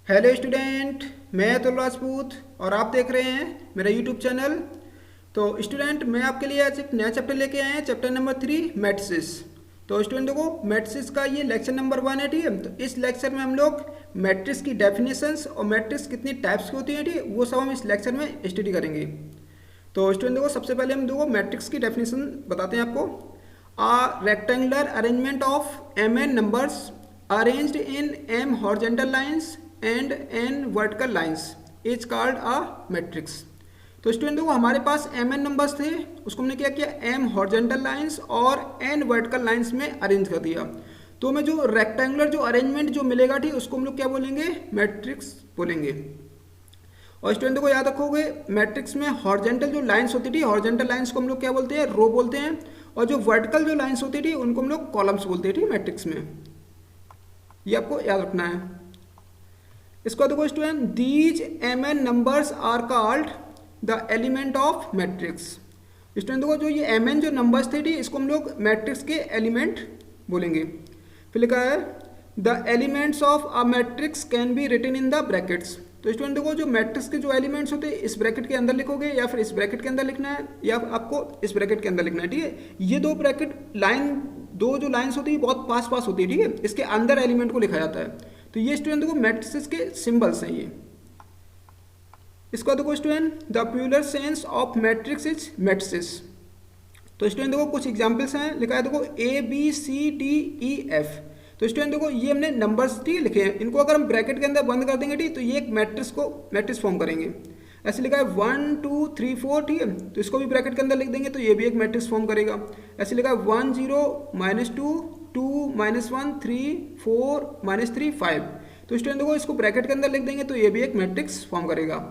Hello student, मैं अतुल राजपूत और आप देख रहे हैं मेरा यूट्यूब चैनल। तो स्टूडेंट, मैं आपके लिए आज एक नया चैप्टर लेके आए हैं, चैप्टर नंबर 3 मैट्रिसेस। तो स्टूडेंट देखो, मैट्रिसेस का ये लेक्चर नंबर 1 है, ठीक है। तो इस लेक्चर में हम लोग मैट्रिक्स की डेफिनेशंस और मैट्रिक्स कितनी टाइप्स की होती हैं, ठीक है, वो सब हम इस लेक्चर में स्टडी करेंगे। तो स्टूडेंट देखो, सबसे पहले हम देखो मैट्रिक्स की डेफिनेशन बताते हैं आपको। A rectangular arrangement of m N numbers arranged in m horizontal lines and n vertical lines is called a matrix. तो स्टूडेंट देखो, हमारे पास एम एन नंबर्स थे, उसको हमने क्या किया, एम हॉरिजेंटल लाइंस और एन वर्टिकल लाइंस में अरेंज कर दिया। तो हमें जो रेक्टेंगुलर जो अरेंजमेंट जो मिलेगा, ठीक, उसको हम लोग क्या बोलेंगे, मैट्रिक्स बोलेंगे। और स्टूडेंट देखो याद रखोगे, मैट्रिक्स में हॉरिजेंटल जो लाइंस होती थी, हॉरिजेंटल लाइंस को हम लोग क्या बोलते हैं, रो बोलते हैं। और जो वर्टिकल जो लाइंस होती थी उनको हम लोग कॉलम्स बोलते हैं, ठीक, मैट्रिक्स में। ये आपको याद रखना है। इसको देखो student, these M N numbers are called the element of matrix. Student देखो, जो ये एम एन जो नंबर्स थे, इसको हम लोग मैट्रिक्स के एलिमेंट बोलेंगे। फिर लिखा है the elements of a matrix can be written in the brackets. तो स्टूडेंट देखो, जो मैट्रिक्स के जो एलिमेंट्स होते हैं इस ब्रैकेट के अंदर लिखोगे, या फिर इस ब्रैकेट के अंदर लिखना है, या आपको इस ब्रैकेट के अंदर लिखना है, ठीक है। ये दो ब्रैकेट लाइन, दो जो लाइन्स होती है बहुत पास पास होती है, ठीक है, इसके अंदर एलिमेंट को लिखा जाता है। तो ये स्टूडेंट देखो मैट्रिसेस के सिंबल्स हैं ये। इसका देखो student, the plural sense of matrix is matrices. तो स्टूडेंट देखो कुछ एग्जांपल्स हैं, लिखा है देखो A B C D E F. तो स्टूडेंट देखो, ये हमने नंबर्स ठीक लिखे हैं, इनको अगर हम ब्रैकेट के अंदर बंद कर देंगे, ठीक, तो ये एक मैट्रिक्स फॉर्म करेंगे। ऐसे लिखा है 1 2 3 4, ठीक है, तो इसको भी ब्रैकेट के अंदर लिख देंगे तो ये भी एक मैट्रिक्स फॉर्म करेगा। ऐसे लिखा है 1 0 -2 2 -1 3 4 -3 5। तो स्टूडेंट देखो, इसको ब्रैकेट के अंदर लिख देंगे तो ये भी एक मैट्रिक्स फॉर्म करेगा।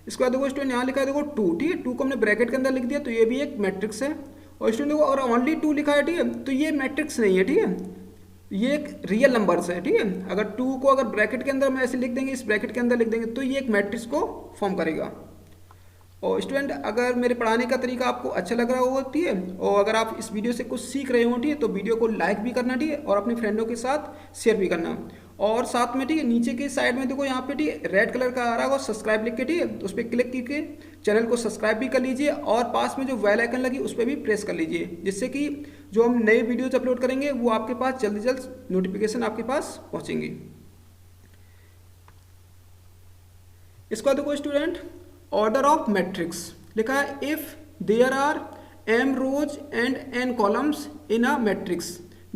इसके बाद देखो स्टूडेंट, यहाँ लिखा है देखो 2, ठीक है, 2 को हमने ब्रैकेट के अंदर लिख दिया तो ये भी एक मैट्रिक्स है। और स्टूडेंट देखो, अगर ओनली 2 लिखा है, ठीक है, तो ये मैट्रिक्स नहीं है, ठीक है, ये एक रियल नंबर्स है, ठीक है। अगर 2 को अगर ब्रैकेट के अंदर हम ऐसे लिख देंगे, इस ब्रैकेट के अंदर लिख देंगे तो ये एक मैट्रिक्स को फॉर्म करेगा। और स्टूडेंट, अगर मेरे पढ़ाने का तरीका आपको अच्छा लग रहा हो, ठीक है, और अगर आप इस वीडियो से कुछ सीख रहे हो, ठीक है, तो वीडियो को लाइक भी करना, ठीक है, और अपने फ्रेंडों के साथ शेयर भी करना। और साथ में, ठीक है, नीचे की साइड में देखो यहाँ पे, ठीक है, रेड कलर का आ रहा होगा सब्सक्राइब लिख के, ठीक है, तो उस पर क्लिक करके चैनल को सब्सक्राइब भी कर लीजिए। और पास में जो बेल आइकन लगी उस पर भी प्रेस कर लीजिए, जिससे कि जो हम नए वीडियोज अपलोड करेंगे वो आपके पास जल्द से जल्द नोटिफिकेशन आपके पास पहुँचेंगी। इसके बाद देखो स्टूडेंट, ऑर्डर ऑफ मैट्रिक्स लिखा है, if there are m rows and n columns in a matrix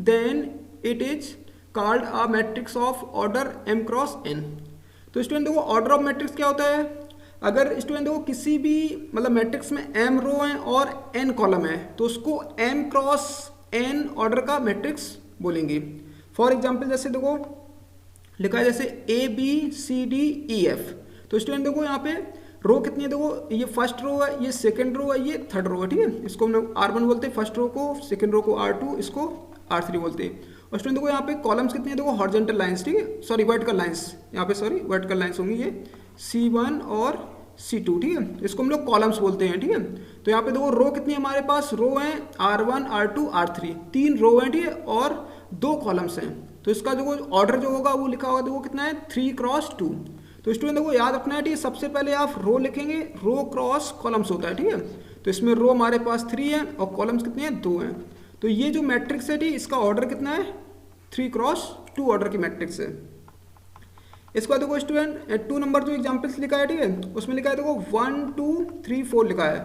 then it is called a matrix of order m cross n। तो स्टूडेंट देखो, ऑर्डर ऑफ मैट्रिक्स क्या होता है, अगर स्टूडेंट देखो किसी भी मतलब मैट्रिक्स में m रो है और n कॉलम है तो उसको m क्रॉस n ऑर्डर का मैट्रिक्स बोलेंगे। फॉर एग्जाम्पल जैसे देखो लिखा है जैसे A B C D E F. तो स्टूडेंट देखो यहाँ पे रो कितनी है, देखो ये फर्स्ट रो है, ये सेकंड रो है, ये थर्ड रो है, ठीक है, इसको हम लोग R1 बोलते हैं फर्स्ट रो को, सेकंड रो को R2, इसको R3 बोलते हैं। और स्टूडेंट देखो यहाँ पे कॉलम्स कितनी है, देखो हॉरिजॉन्टल लाइंस, ठीक है, सॉरी वर्टिकल लाइंस, यहाँ पे सॉरी वर्टिकल लाइंस होंगी, ये C1 और C2, ठीक है, इसको हम लोग कॉलम्स बोलते हैं, ठीक है। तो यहाँ पे देखो रो कितनी है, हमारे पास रो है R1 R2 R3, 3 रो हैं, ठीक है, और 2 कॉलम्स हैं। तो इसका जो ऑर्डर जो होगा वो लिखा होगा देखो कितना है, 3 क्रॉस 2। तो स्टूडेंट देखो याद रखना है, ठीक है, सबसे पहले आप रो लिखेंगे, रो क्रॉस कॉलम्स होता है, ठीक है। तो इसमें रो हमारे पास 3 है और कॉलम्स कितने हैं, 2 हैं। तो ये जो मैट्रिक्स है, ठीक, इसका ऑर्डर कितना है, 3 क्रॉस 2 ऑर्डर की मैट्रिक्स है। इसके बाद देखो स्टूडेंट 2 नंबर जो एग्जाम्पल्स लिखा है, ठीक है, उसमें लिखा है देखो 1 2 3 4 लिखा है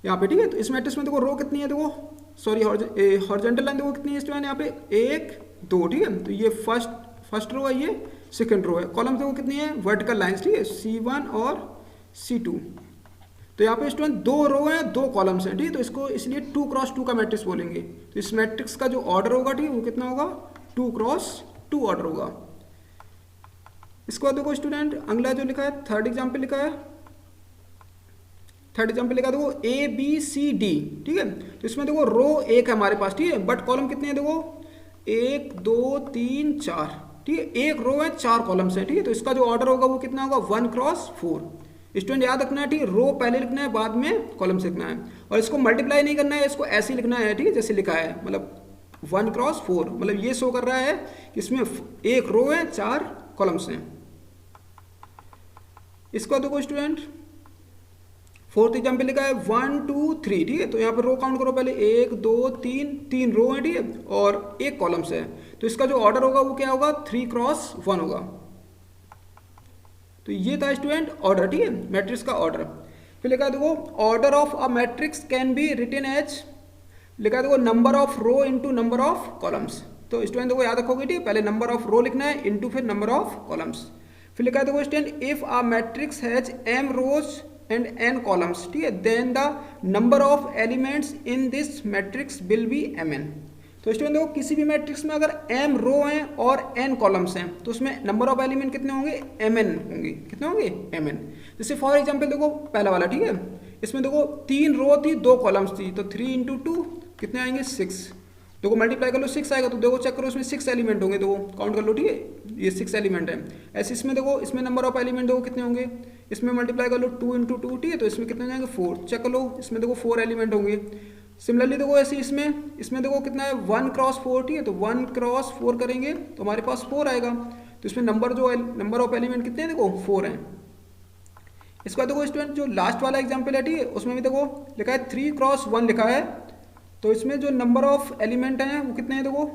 यहाँ पे, ठीक है। तो इस मैट्रिक्स में देखो रो कितनी है, देखो सॉरी हॉरिजॉन्टल लाइन देखो कितनी है स्टूडेंट, यहाँ पे 1 2, ठीक है, तो ये फर्स्ट रो है, ये सेकंड रो है। कॉलम देखो कितनी है, वर्टिकल लाइंस, ठीक है, C1 और C2। तो यहाँ पे स्टूडेंट 2 रो हैं, 2 कॉलम्स हैं, ठीक है, तो इसको इसलिए 2 क्रॉस 2 का मैट्रिक्स बोलेंगे। तो इस मैट्रिक्स का जो ऑर्डर होगा, ठीक है, वो कितना होगा, 2 क्रॉस 2 ऑर्डर होगा। इसके बाद देखो स्टूडेंट अगला जो लिखा है, थर्ड एग्जाम्पल लिखा है, थर्ड एग्जाम्पल लिखा देखो A B C D, ठीक है। तो इसमें देखो रो 1 है हमारे पास, ठीक है, बट कॉलम कितने हैं, देखो 1 2 3 4, ठीक है, 1 रो है 4 कॉलम्स हैं, ठीक है। तो इसका जो ऑर्डर होगा वो कितना होगा, 1 क्रॉस 4। स्टूडेंट याद रखना है, ठीक है, रो पहले लिखना है, बाद में कॉलम्स लिखना है, और इसको मल्टीप्लाई नहीं करना है, इसको ऐसे ही लिखना है, ठीक है, जैसे लिखा है, मतलब 1x4, मतलब ये शो कर रहा है कि इसमें एक रो है, 4 कॉलम्स हैं। इसको देखो स्टूडेंट, फोर्थ एग्जाम्पल लिखा है 1 2 3, ठीक है। तो यहाँ पर रो काउंट करो पहले, 1 2 3, 3 रो है, ठीक है, और एक कॉलम्स है। तो इसका जो ऑर्डर होगा वो क्या होगा, 3x1 होगा। तो ये था स्टूडेंट ऑर्डर, ठीक है, मैट्रिक्स का ऑर्डर। फिर लिखा है देखो order of a matrix can be written as, लिखा है देखो number of row into number of columns. तो स्टूडेंट देखो याद रखोगे, ठीक है, पहले नंबर ऑफ रो लिखना है इंटू फिर नंबर ऑफ कॉलम्स। फिर लिखा है देखो student if a matrix has m rows and n columns, ठीक है, then the number of elements in this matrix will be mn। तो स्टूडेंट देखो किसी भी मैट्रिक्स में अगर m रो हैं और n कॉलम्स हैं तो उसमें नंबर ऑफ एलिमेंट कितने होंगे, mn होंगे। कितने होंगे, mn। जैसे फॉर एग्जांपल देखो पहला वाला, ठीक है, इसमें देखो 3 रो थी, 2 कॉलम्स थी, तो 3 इंटू 2 कितने आएंगे, 6। देखो मल्टीप्लाई कर लो, 6 आएगा। तो देखो चेक करो इसमें 6 एलिमेंट होंगे, देखो काउंट कर लो, ठीक है, ये 6 एलिमेंट है। ऐसे इसमें देखो, इसमें नंबर ऑफ एलिमेंट देखो कितने होंगे, इसमें मल्टीप्लाई कर लो 2 इंटू 2, ठीक है, तो इसमें कितने जाएंगे, 4। चेक कर लो, इसमें देखो 4 एलिमेंट होंगे। सिमिलरली देखो ऐसे इसमें देखो कितना है, 1x4, ठीक है, तो 1x4 करेंगे तो हमारे पास 4 आएगा। तो इसमें नंबर ऑफ एलिमेंट कितने हैं, देखो 4 हैं। इसका देखो स्टूडेंट जो लास्ट वाला एग्जाम्पल है, ठीक है, उसमें भी देखो लिखा है 3x1 लिखा है। तो इसमें जो नंबर ऑफ एलिमेंट हैं वो कितने हैं, देखो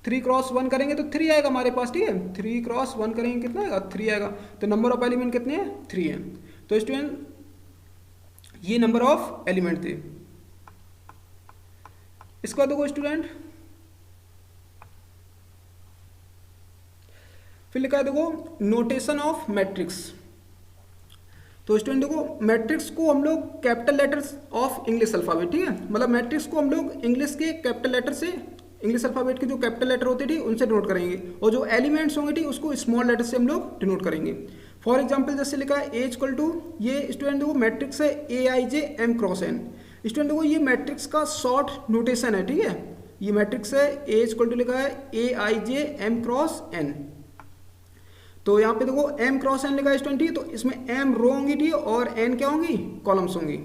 3x1 करेंगे तो 3 आएगा हमारे पास, ठीक है, 3x1 करेंगे कितना आएगा, 3 आएगा। तो नंबर ऑफ एलिमेंट कितने हैं, 3 हैं। तो स्टूडेंट ये नंबर ऑफ एलिमेंट थे। इसका देखो स्टूडेंट फिर लिखा है देखो नोटेशन ऑफ मैट्रिक्स। तो स्टूडेंट देखो मैट्रिक्स को हम लोग capital letters of English alphabet, ठीक है, मतलब मैट्रिक्स को हम लोग इंग्लिश के कैपिटल लेटर से, इंग्लिश अल्फाबेट के जो कैपिटल लेटर होते हैं, ठीक, उनसे डिनोट करेंगे, और जो एलिमेंट्स होंगे, ठीक, उसको स्मॉल लेटर से हम लोग डिनोट करेंगे। फॉर एग्जाम्पल जैसे लिखा है ए इक्वल टू, ये स्टूडेंट देखो मैट्रिक्स है AIJ M×n। स्टूडेंट देखो ये मैट्रिक्स का शॉर्ट नोटेशन है, ठीक है, ये मैट्रिक्स है ए इक्वल टू लिखा है AIJ M×n। तो यहाँ पे देखो M×n लिखा है स्टूडेंट, ठीक है, तो इसमें m रो होंगी, ठीक है, और n क्या होंगी, कॉलम्स होंगी।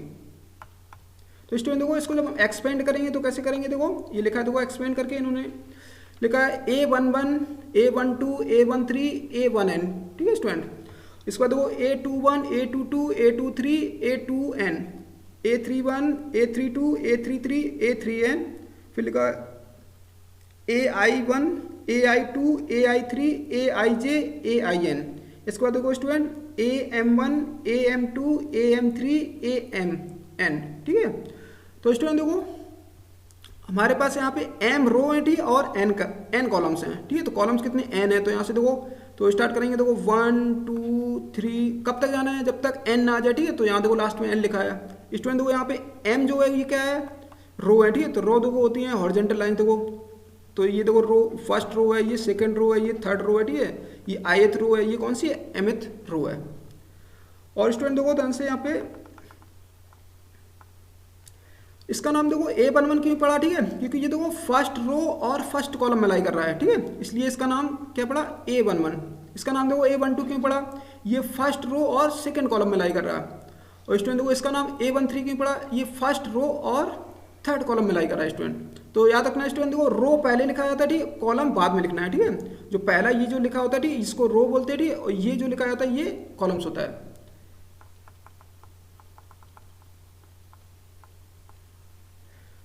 तो स्टूडेंट देखो इसको जब हम एक्सपेंड करेंगे तो कैसे करेंगे, देखो ये लिखा है, देखो एक्सपेंड करके इन्होंने लिखा है A11 A12 A13 A1n, ठीक है स्टूडेंट। इसके बाद देखो A21 A22 A23 A2n A31 A32 A33 A3n, फिर लिखा है AI1 AI2 AI3 AIJ AIN। इसके बाद देखो student AM1 AM2 AM3 AMN, ठीक है। तो स्टूडेंट देखो हमारे पास यहाँ पे m रो है, ठीक है, और n कॉलम्स हैं, ठीक है। तो कॉलम्स कितने, n है। तो यहाँ से देखो तो स्टार्ट करेंगे, देखो 1 2 3, कब तक जाना है, जब तक n ना आ जाए, ठीक है। तो यहाँ देखो लास्ट में n लिखा है। स्टूडेंट देखो यहाँ पे m जो है ये क्या है, रो है, ठीक है। तो रो देखो होती है हॉरिजॉन्टल लाइन, देखो तो ये देखो रो फर्स्ट रो है, ये सेकंड रो है, ये थर्ड रो है, ठीक है, ये ith रो है, ये कौन सी है, mth रो है। और स्टूडेंट देखो ध्यान से यहाँ पे इसका नाम देखो A11 क्यों पड़ा, ठीक है, क्योंकि ये देखो फर्स्ट रो और फर्स्ट कॉलम में लाई कर रहा है, ठीक है, इसलिए इसका नाम क्या पड़ा, A11। इसका नाम देखो A12 क्यों पड़ा, ये फर्स्ट रो और सेकंड कॉलम में लाई कर रहा है। और स्टूडेंट देखो इसका नाम A13 क्यों पड़ा, ये फर्स्ट रो और थर्ड कॉलम में लाई कर रहा है स्टूडेंट। तो याद रखना स्टूडेंट देखो रो पहले लिखा जाता है, ठीक, कॉलम बाद में लिखना है, ठीक है। जो पहला ये जो लिखा होता है, ठीक, इसको रो बोलते हैं, ठीक, और ये जो लिखा जाता है ये कॉलम्स होता है।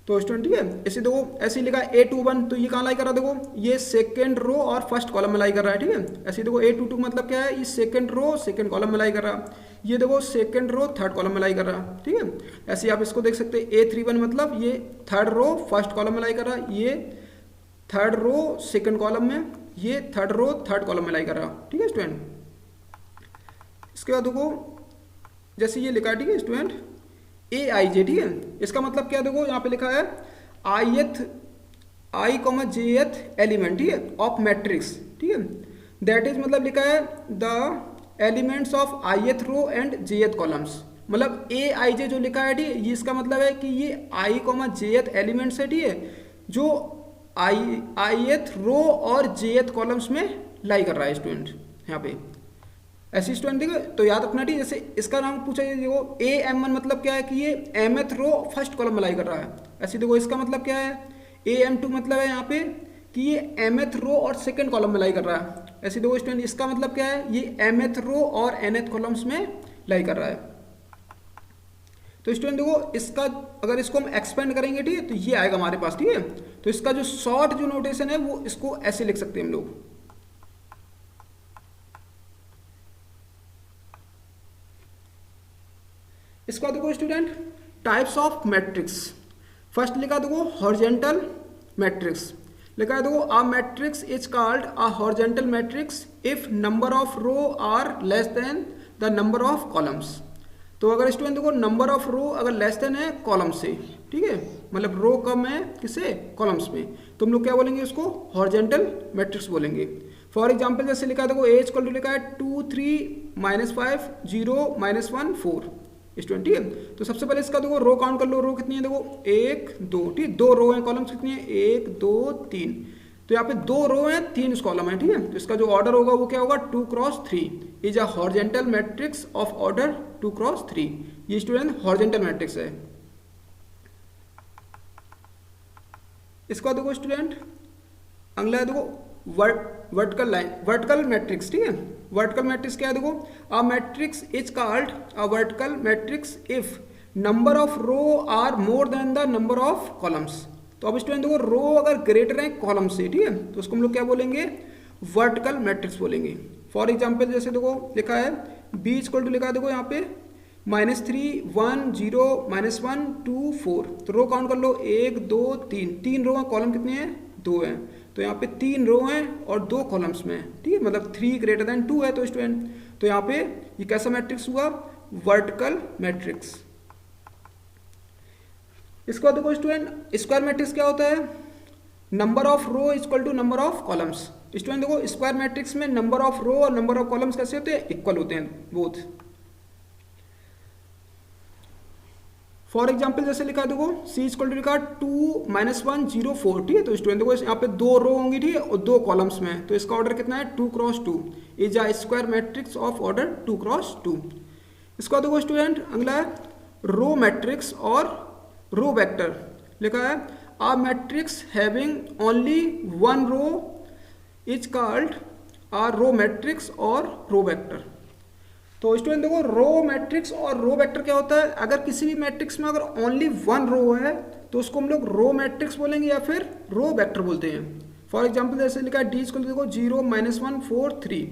तो स्टूडेंट ठीक है, ऐसे देखो ऐसे लिखा है A21, तो ये कहाँ लाई कर रहा है, देखो ये सेकंड रो और फर्स्ट कॉलम में लाई कर रहा है, ठीक है। ऐसे देखो A22 मतलब क्या है, ये सेकंड रो सेकंड कॉलम में लाई कर रहा है, ये देखो सेकंड रो थर्ड कॉलम में लाई कर रहा है, ठीक है। ऐसे आप इसको देख सकते हैं A31 मतलब ये थर्ड रो फर्स्ट कॉलम में लाई कर रहा है, ये थर्ड रो सेकंड कॉलम में, ये थर्ड रो थर्ड कॉलम में लाई कर रहा है, ठीक है स्टूडेंट। इसके बाद देखो जैसे ये लिखा है, ठीक है स्टूडेंट AIJ, ठीक है, इसका मतलब क्या, देखो यहाँ पे लिखा है i,j एलिमेंट, ठीक है, ऑफ मैट्रिक्स, ठीक है, दैट इज मतलब लिखा है the elements of ith row and jth columns. मतलब AIJ जो लिखा है, ठीक है, ये इसका मतलब है कि ये i,jth एलिमेंट्स है, ठीक है, जो ith रो और jth कॉलम्स में लाई कर रहा है स्टूडेंट यहाँ पे। ऐसी स्टूडेंट देखो तो याद रखना, ठीक, जैसे इसका नाम पूछा है, देखो AM1 मतलब क्या है कि ये mth रो फर्स्ट कॉलम में लाई कर रहा है। ऐसे देखो इसका मतलब क्या है AM2 मतलब है यहाँ पे कि ये mth रो और सेकंड कॉलम में लाई कर रहा है। ऐसे देखो स्टूडेंट, इसका मतलब क्या है, ये mth रो और nth कॉलम्स में लाई कर रहा है। तो स्टूडेंट देखो, इसका अगर इसको हम एक्सपेंड करेंगे, ठीक है, तो ये आएगा हमारे पास, ठीक है। तो इसका जो शॉर्ट जो नोटेशन है वो इसको ऐसे लिख सकते हैं हम लोग। इसका देखो student, types of matrix. First लिखा देखो हॉरिजॉन्टल मैट्रिक्स। लिखा है देखो, a matrix is called a horizontal matrix if number of row are less than the number of columns. तो अगर स्टूडेंट देखो नंबर ऑफ रो अगर लेस देन है कॉलम से, ठीक है, मतलब रो कम है किससे, कॉलम्स में, तो हम लोग क्या बोलेंगे, उसको हॉरिजॉन्टल मैट्रिक्स बोलेंगे। फॉर एग्जांपल जैसे लिखा है देखो, ए इक्वल टू लिखा है 2 3 -5 0 -1 4 स्टूडेंट, ठीक है। तो सबसे पहले इसका देखो रो काउंट कर लो, रो कितनी है देखो 1 2, ठीक, 2 रो है, कॉलम्स कितनी है 1 2 3। तो यहाँ पे 2 रो है 3 कॉलम है, ठीक है। तो इसका जो ऑर्डर होगा वो क्या होगा 2 cross 3 is a horizontal matrix of order 2 cross 3। ये स्टूडेंट हॉरिजॉन्टल मैट्रिक्स है। इसका देखो स्टूडेंट अगला है देखो वर्टिकल लाइन, वर्टिकल मैट्रिक्स, ठीक है। वर्टिकल मैट्रिक्स क्या है देखो, a matrix is called a vertical matrix if number of row are more than the number of columns. तो अब स्टूडेंट देखो, रो अगर ग्रेटर है कॉलम से, ठीक है, तो उसको हम लोग क्या बोलेंगे, वर्टिकल मैट्रिक्स बोलेंगे। फॉर एग्जाम्पल जैसे देखो लिखा है बी इक्वल टू लिखा है देखो यहाँ पे -3 1 0 -1 2 4। तो रो काउंट कर लो 1 2 3, 3 रो है, कॉलम कितने हैं 2 हैं। तो यहाँ पे 3 रो हैं और 2 कॉलम्स में, ठीक है, मतलब 3 ग्रेटर देन 2 है। तो स्टूडेंट तो यहाँ पे ये कैसा मैट्रिक्स हुआ, वर्टिकल मैट्रिक्स। इसको देखो स्टूडेंट, स्क्वायर मैट्रिक्स क्या होता है, number of row equal to number of columns. Student देखो स्क्वायर मैट्रिक्स में नंबर ऑफ रो और नंबर ऑफ कॉलम्स कैसे होते हैं, इक्वल होते हैं बोथ। फॉर एग्जाम्पल जैसे लिखा है देखो सी इक्वल टू लिखा 2 -1 0 4, ठीक है। तो स्टूडेंट देखो यहाँ पे 2 रो होंगी, ठीक है, और 2 कॉलम्स में, तो इसका ऑर्डर कितना है 2 cross 2 is a square matrix of order 2 cross 2। इसका देखो स्टूडेंट अगला है रो मैट्रिक्स और रो वेक्टर। लिखा है a matrix having only 1 row is called a row matrix और रो वेक्टर। तो स्टूडेंट देखो रो मैट्रिक्स और रो वेक्टर क्या होता है, अगर किसी भी मैट्रिक्स में अगर ओनली 1 रो है तो उसको हम लोग रो मैट्रिक्स बोलेंगे या फिर रो वेक्टर बोलते हैं। फॉर एग्जांपल जैसे लिखा है डी इक्वल देखो 0 -1 4 3।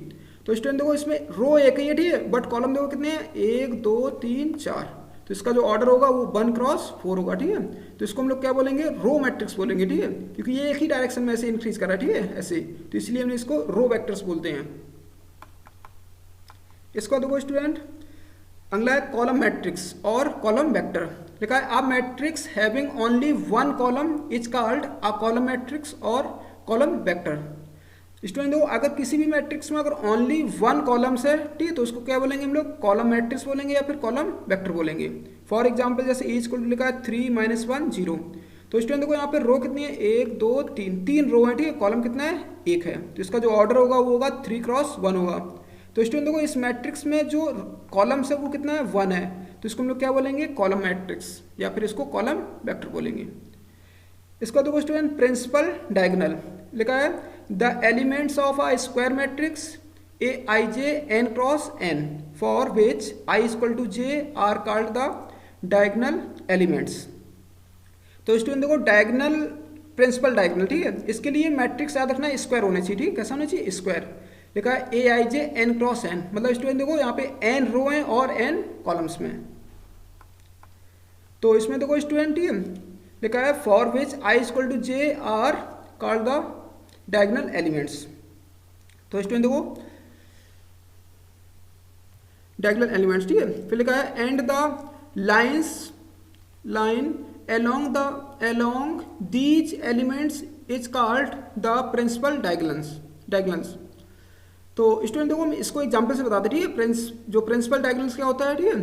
तो स्टूडेंट देखो इसमें रो एक ही है, ठीक है, बट कॉलम देखो कितने हैं 1 2 3 4। तो इसका जो ऑर्डर होगा वो 1 क्रॉस 4 होगा, ठीक है। तो इसको हम लोग क्या बोलेंगे, रो मैट्रिक्स बोलेंगे, ठीक है, क्योंकि ये एक ही डायरेक्शन में ऐसे इंक्रीज कर रहा है, ठीक है, ऐसे, तो इसलिए हमने इसको रो वेक्टर्स बोलते हैं। इसको देखो स्टूडेंट अगला है कॉलम मैट्रिक्स और कॉलम वेक्टर। लिखा है a matrix having only 1 column is called a column matrix और कॉलम वेक्टर। स्टूडेंट देखो अगर किसी भी मैट्रिक्स में अगर ओनली 1 कॉलम्स है, ठीक है, तो उसको क्या बोलेंगे हम लोग, कॉलम मैट्रिक्स बोलेंगे या फिर कॉलम वेक्टर बोलेंगे। फॉर एग्जांपल जैसे ए इक्वल टू लिखा है 3 -1 0। तो स्टूडेंट देखो यहाँ पे रो कितनी है 1 2 3, 3 रो है, ठीक है, कॉलम कितना है 1 है। तो इसका जो ऑर्डर होगा वो होगा 3 क्रॉस 1 होगा। तो स्टूडेंट देखो इस मैट्रिक्स में जो कॉलम्स है वो कितना है 1 है, तो इसको हम लोग क्या बोलेंगे, कॉलम मैट्रिक्स या फिर इसको कॉलम वेक्टर बोलेंगे। इसका देखो स्टूडेंट प्रिंसिपल डायगोनल। लिखा है the elements of a square matrix A I J N cross N for which I equal to J are called the diagonal elements. तो स्टूडेंट देखो डायगोनल प्रिंसिपल डायगोनल, ठीक है, इसके लिए मैट्रिक्स याद रखना स्क्वायर होना चाहिए, ठीक, कैसा होना चाहिए स्क्वायर। लिखा है ए I J N cross N, मतलब स्टूडेंट देखो यहाँ पे एन रो है और एन कॉलम्स में। तो इसमें देखो स्टूडेंट लिखा है for which I equal to J are called the diagonal elements. तो स्टूडेंट देखो डायगोनल एलिमेंट्स, ठीक है। फिर लिखा है and the line along these elements is called the principal diagonals। तो स्टूडेंट देखो हम इसको एग्जांपल से बताते, ठीक है, जो प्रिंसिपल डायगोनल्स क्या होता है, ठीक है।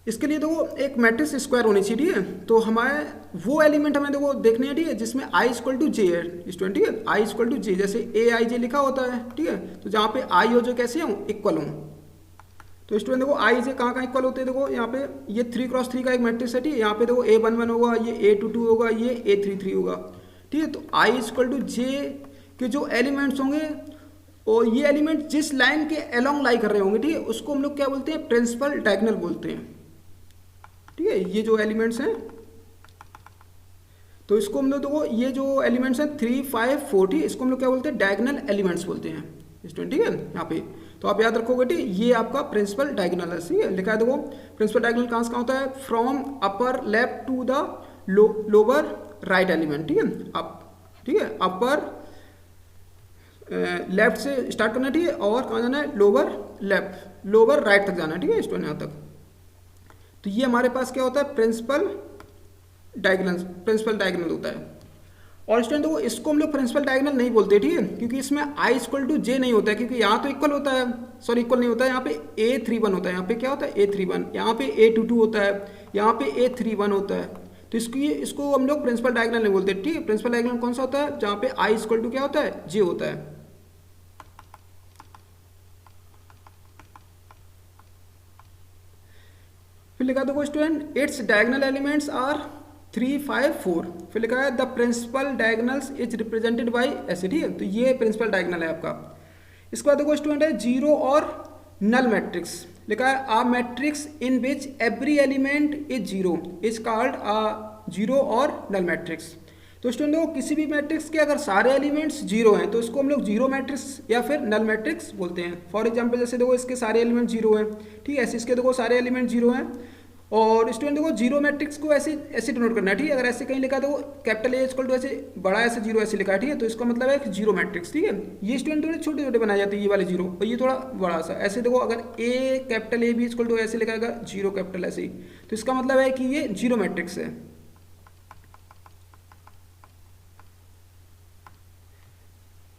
इसके लिए देखो एक मैट्रिक्स स्क्वायर होनी चाहिए, ठीक है। तो हमारे वो एलिमेंट हमें देखो देखने हैं, ठीक है, जिसमें आई इक्वल टू जे है स्टूडेंट, ठीक है, आई इक्वल टू जे, जैसे ए आई जे लिखा होता है, ठीक है, तो जहाँ पे आई हो जो कैसे हो इक्वल हो। तो स्टूडेंट देखो आई जे कहाँ कहाँ इक्वल होते हैं, देखो यहाँ पे ये 3x3 का एक मैट्रिक्स है, ठीक है, यहाँ पे देखो A11 होगा, ये A22 होगा, ये A33 होगा, ठीक है। तो आई इक्वल टू जे के जो एलिमेंट्स होंगे और ये एलिमेंट जिस लाइन के अलोंग लाई कर रहे होंगे, ठीक है, उसको हम लोग क्या बोलते हैं, प्रिंसिपल डायगोनल बोलते हैं, ठीक है। ये जो एलिमेंट्स हैं तो इसको हम लोग देखो ये जो एलिमेंट्स हैं 3, 5, 4, ठीक है, इसको हम लोग क्या बोलते हैं, डायगोनल एलिमेंट्स बोलते हैं स्टूडेंट, ठीक है। यहाँ पे तो आप याद रखोगे, ठीक, ये आपका प्रिंसिपल डायगोनल है, ठीक है। लिखा है देखो प्रिंसिपल डायगोनल कहाँ से कहाँ होता है, from upper left to the lower right element, ठीक है, अप, ठीक है, अपर लेफ्ट से स्टार्ट करना, ठीक है, और कहाँ जाना है, लोअर राइट तक जाना है, ठीक है स्टूडेंट, यहाँ तक। तो ये हमारे पास क्या होता है, प्रिंसिपल डायगोनल होता है। और स्टूडेंट देखो इसको हम लोग प्रिंसिपल डायगोनल नहीं बोलते, ठीक है, क्योंकि इसमें आई इक्वल टू जे नहीं होता है, क्योंकि यहाँ तो इक्वल होता है, सॉरी इक्वल नहीं होता है, यहाँ पे A31 होता है, यहाँ पे क्या होता है A31, यहाँ पे A22 होता है, यहाँ पे A31 होता है। तो इसको हम लोग प्रिंसिपल डायगोनल नहीं बोलते, ठीक है। प्रिंसिपल डायगोनल कौन सा होता है, जहाँ पे आई इक्वल टू क्या होता है, जे होता है। फिर लिखा देखो student its diagonal elements are 3, 5, 4। फिर लिखा है the principal diagonals is represented by ऐसे, ठीक है। तो ये प्रिंसिपल डायगोनल है आपका। इसके बाद देखो स्टूडेंट है जीरो और नल मैट्रिक्स। लिखा है a matrix in which every element is zero is called a zero और नल मैट्रिक्स। तो स्टूडेंट देखो किसी भी मैट्रिक्स के अगर सारे एलिमेंट्स जीरो हैं तो इसको हम लोग जीरो मैट्रिक्स या फिर नल मैट्रिक्स बोलते हैं। फॉर एग्जांपल जैसे देखो इसके सारे एलिमेंट जीरो हैं, ठीक है, ऐसे इसके देखो सारे एलिमेंट जीरो हैं। और स्टूडेंट देखो जीरो मैट्रिक्स को ऐसे डिनोट करना है, ठीक है। अगर ऐसे कहीं लिखा देखो कैपिटल ए इक्वल टू ऐसे बड़ा ऐसे जीरो ऐसे लिखा है, ठीक है, तो इसका मतलब है जीरो मैट्रिक्स, ठीक है। ये स्टूडेंट थोड़े छोटे छोटे बनाए जाते हैं, ये वाले जीरो, और ये थोड़ा बड़ा सा ऐसे देखो अगर ए कैपिटल ए भी इक्वल टू ऐसे लिखा है जीरो कैपिटल ऐसे ही, तो इसका मतलब है कि ये जीरो मैट्रिक्स है।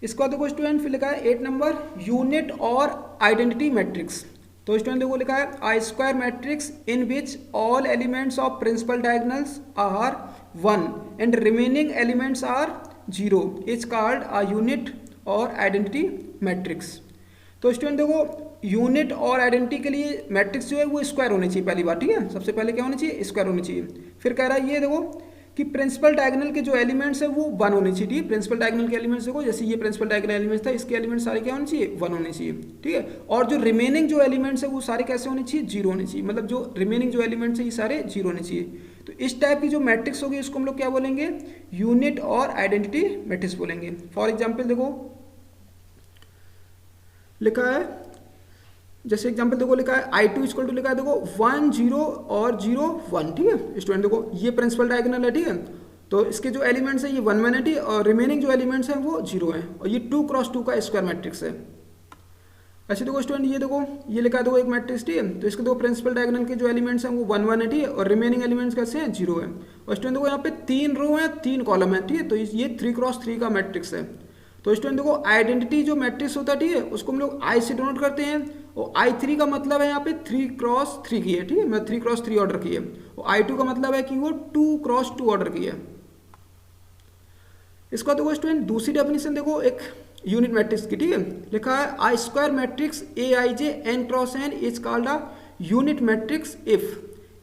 इसका देखो स्टूडेंट फिर लिखा है 8 नंबर यूनिट और आइडेंटिटी मैट्रिक्स। तो स्टूडेंट देखो लिखा है आई square matrix in which all elements of principal diagonals are 1 and remaining elements are 0 is called a unit और आइडेंटिटी मैट्रिक्स। तो स्टूडेंट देखो यूनिट और आइडेंटिटी के लिए मैट्रिक्स जो है वो स्क्वायर होनी चाहिए पहली बार, ठीक है। सबसे पहले क्या होनी चाहिए, स्क्वायर होनी चाहिए। फिर कह रहा है ये देखो कि प्रिंसिपल डायगोनल के जो एलिमेंट्स है वो 1 होने चाहिए, प्रिंसिपल डायगोनल के एलिमेंट्स देखो जैसे ये प्रिंसिपल डायगोनल एलिमेंट्स था, इसके एलिमेंट्स सारे क्या होने चाहिए, 1 होने चाहिए, ठीक है। और जो रिमेनिंग जो एलिमेंट्स है वो सारे कैसे होने चाहिए, 0 होने चाहिए, मतलब जो रिमेनिंग जो एलिमेंट्स है ये सारे 0 होने चाहिए। तो इस टाइप की जो मैट्रिक्स होगी इसको हम लोग क्या बोलेंगे, यूनिट और आइडेंटिटी मैट्रिक्स बोलेंगे। फॉर एग्जाम्पल देखो लिखा है, जैसे एग्जांपल देखो लिखा है I2 इक्वल टू लिखा है देखो 1 0 और 0 1, ठीक है। स्टूडेंट देखो ये प्रिंसिपल डायगोनल है, ठीक है, तो इसके जो एलिमेंट्स हैं ये 1 1 है, ठीक है, और रिमेनिंग जो एलिमेंट्स हैं वो 0 हैं, और ये 2 क्रॉस 2 का स्क्वायर मैट्रिक्स है। ऐसे देखो स्टूडेंट ये देखो ये लिखा है देखो एक मैट्रिक्स, ठीक है, तो इसके दो प्रिंसिपल डायगोनल के जो एलिमेंट्स हैं वो 1 1 है, ठीक है, और रिमेनिंग एलिमेंट्स कैसे हैं, 0 है। और स्टूडेंट देखो यहाँ पे 3 रो हैं 3 कॉलम है, ठीक है, तो ये 3 क्रॉस 3 का मैट्रिक्स है। तो स्टूडेंट देखो आइडेंटिटी जो मैट्रिक्स होता है, ठीक है, उसको हम लोग आई से डिनोट करते हैं, और I3 का मतलब है यहाँ पे 3 क्रॉस 3 की है, ठीक है, मतलब 3 क्रॉस 3 ऑर्डर की है, और I2 का मतलब है कि वो 2 क्रॉस 2 ऑर्डर की है। इसका देखो स्टूडेंट दूसरी डेफिनेशन देखो एक यूनिट मैट्रिक्स की, ठीक है, लिखा है आई square matrix AIJ n cross n is called a unit matrix if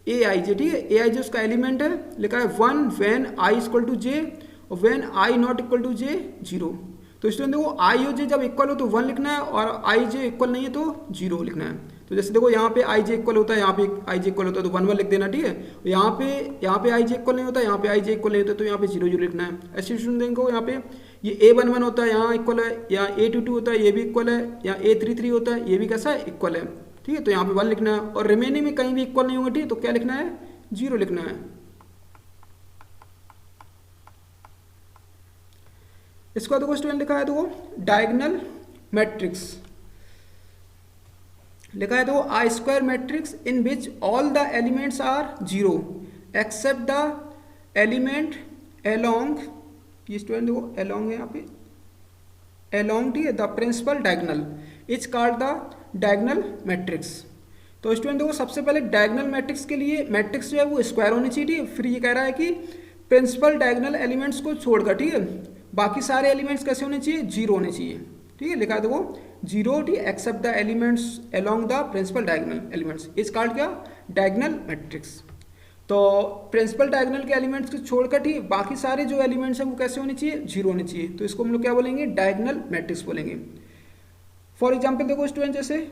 AIJ, ठीक है, AIJ उसका एलिमेंट है, लिखा है 1 when I equal to j और when I not equal to j 0। तो स्टूडेंट देखो आई और जे जब इक्वल हो तो 1 लिखना है, और आई जे इक्वल नहीं है तो 0 लिखना है। तो जैसे देखो यहाँ पे आई जे इक्वल होता है, यहाँ पे आई जे इक्वल होता है तो 1 1 लिख देना, ठीक है। यहाँ पे आई जे इक्वल नहीं होता, यहाँ पे आई जे इक्वल नहीं होता तो यहाँ पे 0 0 लिखना है। ऐसे स्टूडेंट देखो यहाँ पे ये A11 होता है, यहाँ इक्वल है, यहाँ A22 होता है, ये भी इक्वल है, यहाँ A33 होता है, ये भी कैसा है, इक्वल है, ठीक है। तो यहाँ पे 1 लिखना है, और रिमेनिंग में कहीं भी इक्वल नहीं होंगे, ठीक है, तो क्या लिखना है, 0 लिखना है। इसको देखो स्टूडेंट लिखा है देखो डायगोनल मैट्रिक्स, लिखा है देखो a square matrix in which all the elements are 0 except the element along, ये स्टूडेंट देखो अलोंग है यहाँ पे अलोंग, ठीक है, the principal diagonal is called the diagonal matrix. तो स्टूडेंट देखो सबसे पहले डायगोनल मैट्रिक्स के लिए मैट्रिक्स जो है वो स्क्वायर होनी चाहिए, ठीक है। फिर ये कह रहा है कि प्रिंसिपल डायगोनल एलिमेंट्स को छोड़कर, ठीक है, बाकी सारे एलिमेंट्स कैसे होने चाहिए, 0 होने चाहिए, ठीक है। लिखा है देखो जीरो ठीक except the elements along the principal diagonal elements is called क्या, डायगोनल मैट्रिक्स। तो प्रिंसिपल डायगोनल के एलिमेंट्स को छोड़कर ठीक बाकी सारे जो एलिमेंट्स हैं वो कैसे होने चाहिए, जीरो होने चाहिए। तो इसको हम लोग क्या बोलेंगे, डायगोनल मैट्रिक्स बोलेंगे। फॉर एग्जाम्पल देखो स्टूडेंट, जैसे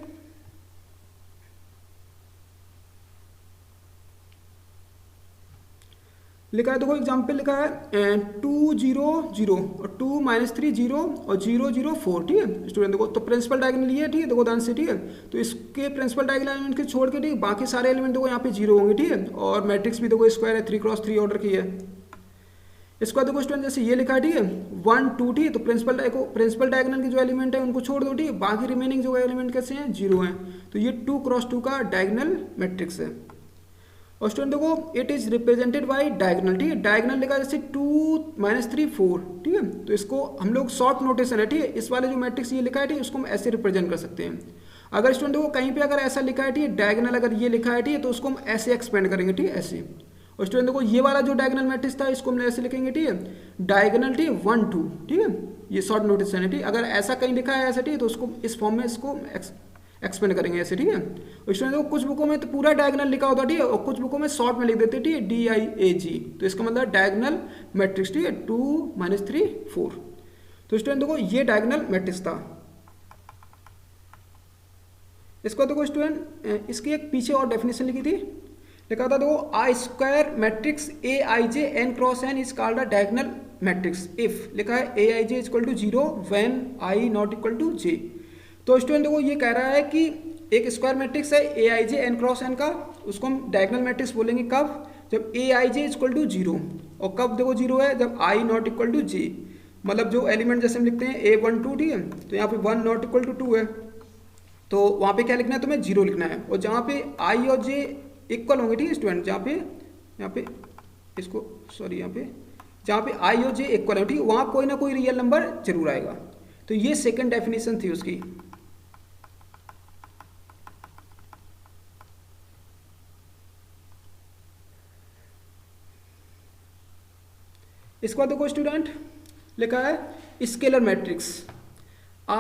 लिखा है, देखो एग्जाम्पल लिखा है 2 0 0 और 2 -3 0 और 0 0 4 ठीक है स्टूडेंट। देखो तो प्रिंसिपल डायगोनल ये है ठीक है, देखो ध्यान से ठीक है। तो इसके प्रिंसिपल डायगोनल एलिमेंट के छोड़ के ठीक बाकी सारे एलिमेंट देखो यहाँ पे जीरो होंगे ठीक है। और मैट्रिक्स भी देखो स्क्वायर है, 3x3 ऑर्डर की है। इसके बाद देखो स्टूडेंट जैसे ये लिखा है ठीक है 1 2 ठीक है। तो प्रिंसिपल डायगोनल के जो एलिमेंट है उनको छोड़ दो ठीक है, बाकी रिमेनिंग जो एलिमेंट कैसे हैं, जीरो हैं। तो ये 2x2 का डायगोनल मैट्रिक्स है। और स्टूडेंट देखो it is represented bye diagonal ठीक है। डायगोनल लिखा जैसे 2 -3 4 ठीक है। तो इसको हम लोग शॉर्ट नोटेशन है ठीक है, इस वाले जो मैट्रिक्स ये लिखा है ठीक है, उसको हम ऐसे रिप्रेजेंट कर सकते हैं। अगर स्टूडेंट देखो कहीं पे अगर ऐसा लिखा है ठीक है, डायगोनल अगर ये लिखा है ठीक है, तो उसको हम ऐसे एक्सपेंड करेंगे ठीक है, ऐसे। और स्टूडेंट देखो ये वाला जो डायगोनल मैट्रिक्स था इसको हम ऐसे लिखेंगे ठीक है, डायगोनल ठीक है 1 2 ठीक है। ये शॉर्ट नोटेशन है ठीक है। अगर ऐसा कहीं लिखा है ऐसा ठीक है, तो उसको इस फॉर्म में इसको एक्सपेंड करेंगे ऐसे ठीक है। और स्टूडेंट देखो कुछ बुकों में तो पूरा डायगोनल लिखा होता है ठीक है, और कुछ बुकों में शॉर्ट में लिख देते हैं ठीक है, DIAG। तो इसका मतलब डायगोनल मैट्रिक्स ठीक है 2 -3 4। तो स्टूडेंट देखो ये डायगोनल मैट्रिक्स था। इसको देखो स्टूडेंट इसकी एक पीछे और डेफिनेशन लिखी थी, लिखा था देखो a square matrix AIJ n cross n is called a diagonal matrix if लिखा है AIJ is equal to 0 when I not equal to J। तो स्टूडेंट देखो ये कह रहा है कि एक स्क्वायर मैट्रिक्स है AIJ n क्रॉस n का, उसको हम डायगोनल मैट्रिक्स बोलेंगे कब, जब AIJ इज इक्वल टू 0। और कब देखो 0 है, जब I not equal to J। मतलब जो एलिमेंट जैसे हम लिखते हैं A1 2 ठीक है, तो यहाँ पे 1 नॉट इक्वल टू 2 है, तो वहाँ पे क्या लिखना है, तुम्हें 0 लिखना है। और जहाँ पे I और J इक्वल होंगे ठीक है स्टूडेंट, यहाँ पे इसको सॉरी यहाँ पे जहाँ पे I और J इक्वल है ठीक है, वहाँ कोई ना कोई रियल नंबर जरूर आएगा। तो ये सेकंड डेफिनेशन थी उसकी। इसके बाद देखो स्टूडेंट लिखा है scalar matrix. A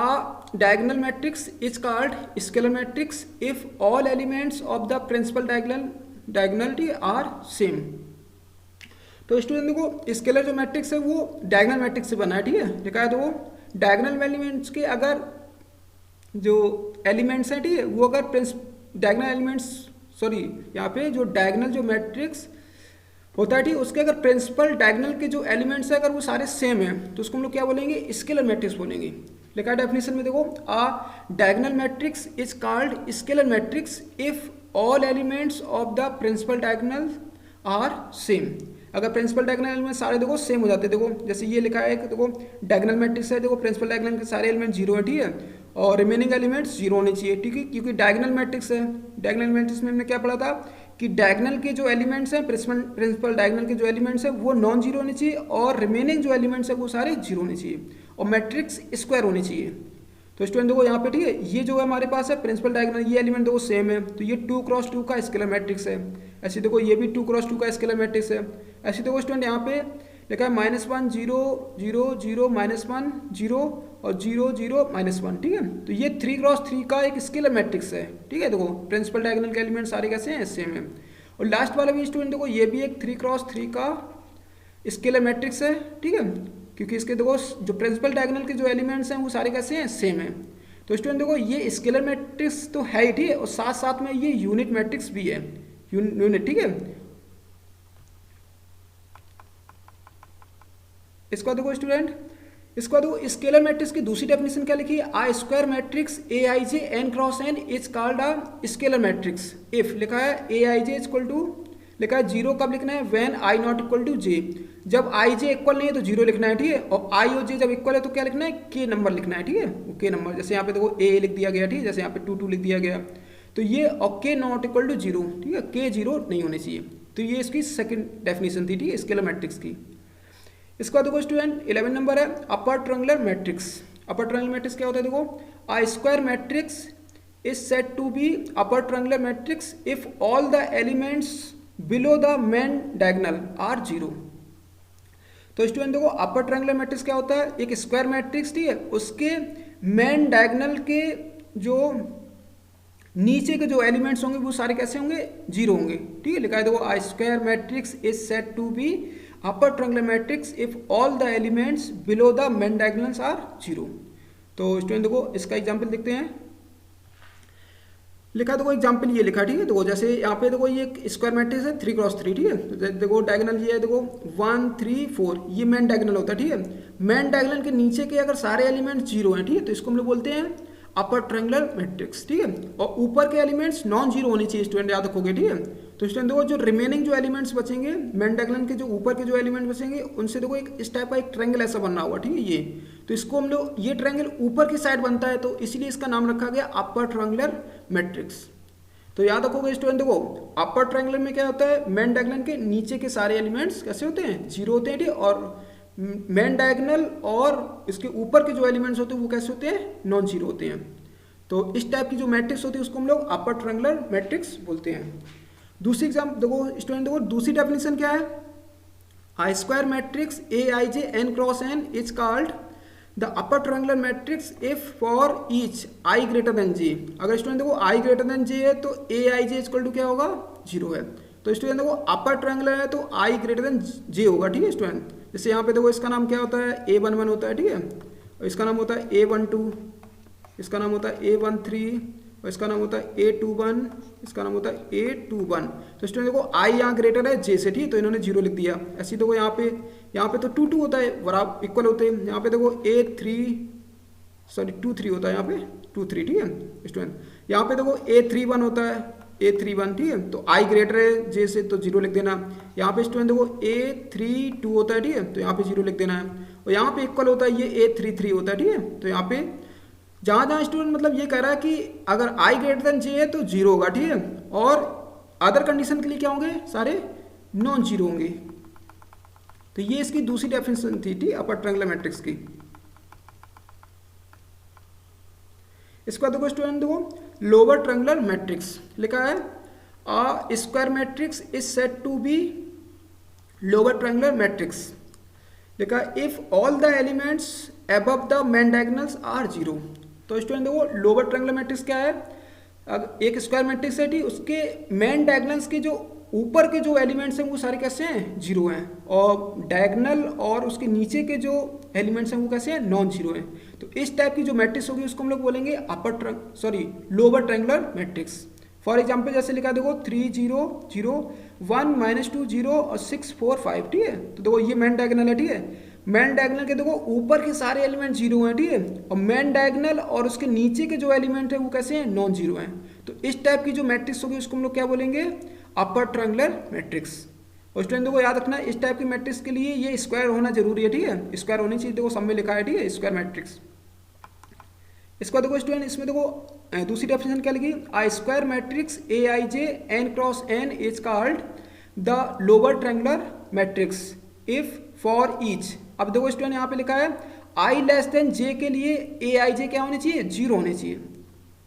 diagonal matrix is called scalar matrix if all elements of the principal diagonality are same। तो स्टूडेंट देखो स्केलर जो मैट्रिक्स है वो डायगोनल मैट्रिक्स से बना है ठीक है। लिखा है तो डायगोनल एलिमेंट्स के अगर जो एलिमेंट्स हैं ठीक है, वो अगर डायगोनल एलिमेंट्स सॉरी यहाँ पे जो डायगोनल जो मैट्रिक्स होता है ठीक है, उसके अगर प्रिंसिपल डायगोनल के जो एलिमेंट्स है अगर वो सारे सेम हैं, तो उसको हम लोग क्या बोलेंगे, स्केलर मैट्रिक्स बोलेंगे। लिखा है डेफिनेशन में देखो a diagonal matrix is called scalar matrix if all elements of the principal diagonal are same. अगर प्रिंसिपल डायगोनल एलिमेंट सारे देखो सेम हो जाते हैं, देखो जैसे ये लिखा है देखो डायगोनल मैट्रिक्स है, देखो प्रिंसिपल डायगोनल के सारे एलिमेंट जीरो है ठीक है, और रिमेनिंग एलिमेंट्स जीरो होने चाहिए ठीक है, क्योंकि डायगोनल मैट्रिक्स है। डायगोनल मैट्रिक्स में हमने क्या पढ़ा था कि डायगोनल के जो एलिमेंट्स हैं प्रिंसिपल डायगोनल के जो एलिमेंट्स हैं वो नॉन जीरो होने चाहिए, और रिमेनिंग जो एलिमेंट्स हैं वो सारे जीरो होने चाहिए, और मैट्रिक्स स्क्वायर होनी चाहिए। तो स्टूडेंट देखो यहाँ पे ठीक है, ये जो है हमारे पास है प्रिंसिपल डायगोनल, ये एलिमेंट देखो सेम है, तो ये 2x2 का स्केलर मैट्रिक्स है। ऐसे देखो ये भी 2x2 का स्केलर मैट्रिक्स है। ऐसे देखो स्टूडेंट यहाँ पे लिखा है -1 0 0 0 -1 0 और 0 0 -1 ठीक है। तो ये 3x3 का एक स्केलर मैट्रिक्स है ठीक है। देखो प्रिंसिपल डायगोनल के एलिमेंट सारे कैसे हैं, सेम है। और लास्ट वाला भी स्टूडेंट देखो ये भी एक 3x3 का स्केलर मैट्रिक्स है ठीक है, क्योंकि इसके देखो जो प्रिंसिपल डायगोनल के जो एलिमेंट्स हैं वो सारे कैसे हैं, सेम है। तो स्टूडेंट देखो ये स्केलर मैट्रिक्स तो है ही ठीक है, और साथ साथ में ये यूनिट मैट्रिक्स भी है, यूनिट ठीक है। इसको देखो स्टूडेंट, इसको देखो स्केलर मैट्रिक्स की दूसरी डेफिनेशन क्या लिखी है, a square matrix AIJ n cross n is called a scalar matrix if लिखा है AIJ इज इक्वल टू लिखा है 0 कब लिखना है, when I not equal to J। जब IJ इक्वल नहीं है तो 0 लिखना है ठीक है, और I और J जब इक्वल है तो क्या लिखना है, K नंबर लिखना है ठीक है, K नंबर। जैसे यहाँ पे देखो A लिख दिया गया ठीक है, जैसे यहाँ पे 2 2 लिख दिया गया, तो ये और K नॉट इक्वल टू 0 ठीक है, K 0 नहीं होनी चाहिए। तो ये इसकी सेकंड डेफिनेशन थी ठीक है स्केलर मैट्रिक्स की। इसका देखो स्टूडेंट 11 नंबर है upper triangular matrix. Upper triangular matrix क्या होता है, देखो a square matrix is said to be upper triangular matrix if all the elements below the main diagonal are 0। तो स्टूडेंट देखो अपर ट्रायंगुलर मैट्रिक्स क्या होता है, एक स्क्वायर मैट्रिक्स ठीक है, उसके मेन डायगोनल के जो नीचे के जो एलिमेंट्स होंगे वो सारे कैसे होंगे, जीरो होंगे। ठीक है, लिखा है देखो a square matrix is said to be upper triangular matrix if all the elements below the main diagonals are zero. तो स्टूडेंट देखो इसका एग्जांपल देखते हैं। लिखा देखो एग्जांपल ये लिखा, ठीक है, देखो जैसे यहाँ पे देखो ये एक स्क्वायर मैट्रिक्स है 3x3, ठीक है, तो देखो डायगोनल ये है देखो 1 3 4, ये मेन डायगोनल होता है। ठीक है, मेन डायगोनल के नीचे के अगर सारे एलिमेंट्स जीरो हैं, ठीक है, तो इसको हम लोग बोलते हैं अपर ट्रायंगुलर मैट्रिक्स। ठीक है, और ऊपर के एलिमेंट्स नॉन जीरो होने चाहिए, स्टूडेंट याद रखोगे। ठीक है, तो स्टूडेंट देखो जो रिमेनिंग जो एलिमेंट्स बचेंगे मेन डायगोनल के जो ऊपर के जो एलिमेंट बचेंगे उनसे देखो एक इस टाइप का एक ट्रायंगल ऐसा बनना होगा। ठीक है, ये तो इसको हम लोग ये ट्रायंगल ऊपर की साइड बनता है तो इसीलिए इसका नाम रखा गया अपर ट्रायंगुलर मैट्रिक्स। तो याद रखोगे स्टूडेंट देखो अपर ट्रायंगुलर में क्या होता है, मेन डायगोनल के नीचे के सारे एलिमेंट्स कैसे होते हैं, जीरो होते हैं। ठीक है, और मेन डायगोनल और इसके ऊपर के जो एलिमेंट्स होते हैं वो कैसे होते हैं, नॉन जीरो होते हैं। तो इस टाइप की जो मैट्रिक्स होती है उसको हम लोग अपर ट्रायंगुलर मैट्रिक्स बोलते हैं। दूसरी एग्जाम देखो स्टूडेंट देखो दूसरी डेफिनेशन क्या है, आई square matrix AIJ n cross n is called the upper triangular matrix if for each i greater than j. अगर स्टूडेंट देखो आई ग्रेटर देन जे है तो AIJ इक्वल टू क्या होगा, जीरो है। तो स्टूडेंट देखो अपर ट्रायंगुलर है तो आई ग्रेटर देन जे होगा। ठीक है स्टूडेंट, जैसे यहाँ पे देखो इसका नाम क्या होता है A11 होता है। ठीक है, और इसका नाम होता है A12, इसका नाम होता है A13 और इसका नाम होता है A21, इसका नाम होता है A21। तो स्टूडेंट देखो आई यहाँ ग्रेटर है जे से, ठीक है, तो इन्होंने जीरो लिख दिया। ऐसे देखो यहाँ पे तो 2 2 होता है, बराबर इक्वल होते हैं। यहाँ पे देखो 2 3 होता है, यहाँ पे 2 3। ठीक है स्टूडेंट, यहाँ पे देखो A31 होता है, A31। ठीक है, तो आई ग्रेटर है जे से तो जीरो लिख देना। यहाँ पे स्टूडेंट देखो A32 होता है, ठीक है, तो यहाँ पे जीरो लिख देना है। और यहाँ पे इक्वल होता है ये A33 होता है। ठीक है, तो यहाँ पे जहाँ जहाँ स्टूडेंट मतलब ये कह रहा है कि अगर आई ग्रेटर देन जे है तो जीरो होगा। ठीक है, और अदर कंडीशन के लिए क्या होंगे, सारे नॉन जीरो होंगे। तो ये इसकी दूसरी डेफिनेशन थी, ठीक, अपर ट्रायंगुलर मैट्रिक्स की। इसके बाद देखो स्टूडेंट देखो लोअर ट्रायंगुलर मैट्रिक्स लिखा है a square matrix is said to be lower triangular matrix. लिखा if all the elements above the main diagonals are zero. तो स्टूडेंट देखो लोअर ट्रायंगुलर मैट्रिक्स क्या है, अगर एक स्क्वायर मैट्रिक्स है, ठीक, उसके मेन डायगोनल्स के जो ऊपर के जो एलिमेंट्स हैं वो सारे कैसे हैं, जीरो हैं, और डायगोनल और उसके नीचे के जो एलिमेंट्स हैं वो कैसे हैं, नॉन जीरो हैं। तो इस टाइप की जो मैट्रिक्स होगी उसको हम लोग बोलेंगे lower triangular matrix. For example जैसे लिखा देखो 3 0 0 1 -2 0 और 6 4 5। ठीक है, तो देखो ये मेन डायगोनल है। ठीक है, मेन डायगोनल के देखो ऊपर के सारे एलिमेंट जीरो हैं। ठीक है, और मेन डायगोनल और उसके नीचे के जो एलिमेंट है वो कैसे हैं, नॉन जीरो हैं। तो इस टाइप की जो मैट्रिक्स होगी उसको हम लोग क्या बोलेंगे, अपर ट्रायंगुलर मैट्रिक्स। और स्टूडेंट देखो याद रखना इस टाइप की मैट्रिक्स के लिए ये स्क्वायर होना जरूरी है। ठीक है, स्क्वायर होनी चाहिए, देखो सब में लिखा है। ठीक है, स्क्वायर मैट्रिक्स। इसका देखो स्टूडेंट इसमें देखो दूसरी डेफिनेशन क्या लिखी, I square matrix AIJ n cross n is called the lower triangular matrix if for each. अब देखो स्टूडेंट यहाँ पे लिखा है आई लेस देन जे के लिए AIJ क्या होनी चाहिए, जीरो होनी चाहिए।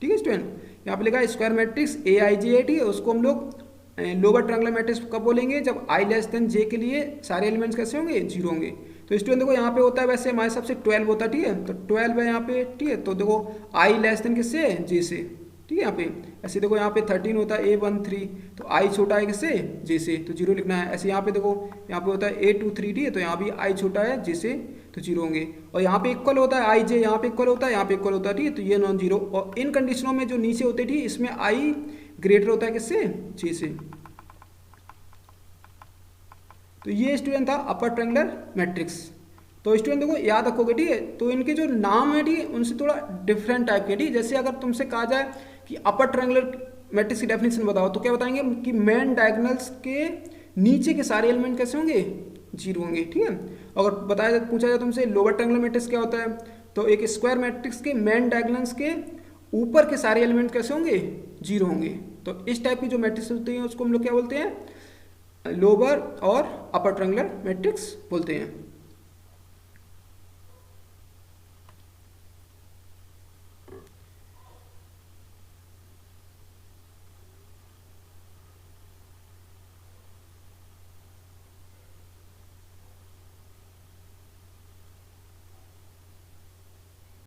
ठीक है स्टूडेंट, यहाँ पे लिखा है स्क्वायर मैट्रिक्स AIJ है, ठीक है, उसको हम लोग लोअर ट्रायंगुलर मैट्रिक्स कब बोलेंगे, जब आई लेस देन जे के लिए सारे एलिमेंट्स कैसे होंगे, जीरो होंगे। तो स्टूडेंट देखो यहाँ पे होता है वैसे हमारे सबसे 12 होता है। ठीक है, तो 12 है यहाँ पे। ठीक है, तो देखो आई लेस देन किससे, जे से। ठीक है, यहाँ पे ऐसे देखो यहाँ पे 13 होता है A13, तो आई छोटा है किससे, जे से, तो जीरो लिखना है। ऐसे यहाँ पे देखो यहाँ पे होता है A23, ठीक है, तो यहाँ भी आई छोटा है जे से, तो जीरो होंगे। और यहाँ पे इक्वल होता है आई जे, यहाँ पे इक्वल होता है, यहाँ पे इक्वल होता है। ठीक है, तो ये नॉन जीरो। और इन कंडीशनों में जो नीचे होते ठीक इसमें आई ग्रेटर होता है किससे, जे से। तो ये स्टूडेंट था अपर ट्रायंगुलर मैट्रिक्स। तो स्टूडेंट देखो याद रखोगे। ठीक है, तो इनके जो नाम है ठीक है उनसे थोड़ा डिफरेंट टाइप के। ठीक, जैसे अगर तुमसे कहा जाए कि अपर ट्रायंगुलर मैट्रिक्स की डेफिनेशन बताओ तो क्या बताएंगे कि मेन डायगोनल्स के नीचे के सारे एलिमेंट कैसे होंगे, जीरो होंगे। ठीक है, अगर पूछा जाए तुमसे लोअर ट्रायंगुलर मैट्रिक्स क्या होता है, तो एक स्क्वायर मैट्रिक्स के मेन डायगोनल्स के ऊपर के सारे एलिमेंट कैसे होंगे, जीरो होंगे। तो इस टाइप की जो मैट्रिक्स होती है उसको हम लोग क्या बोलते हैं, लोअर और अपर ट्रायंगुलर मैट्रिक्स बोलते हैं।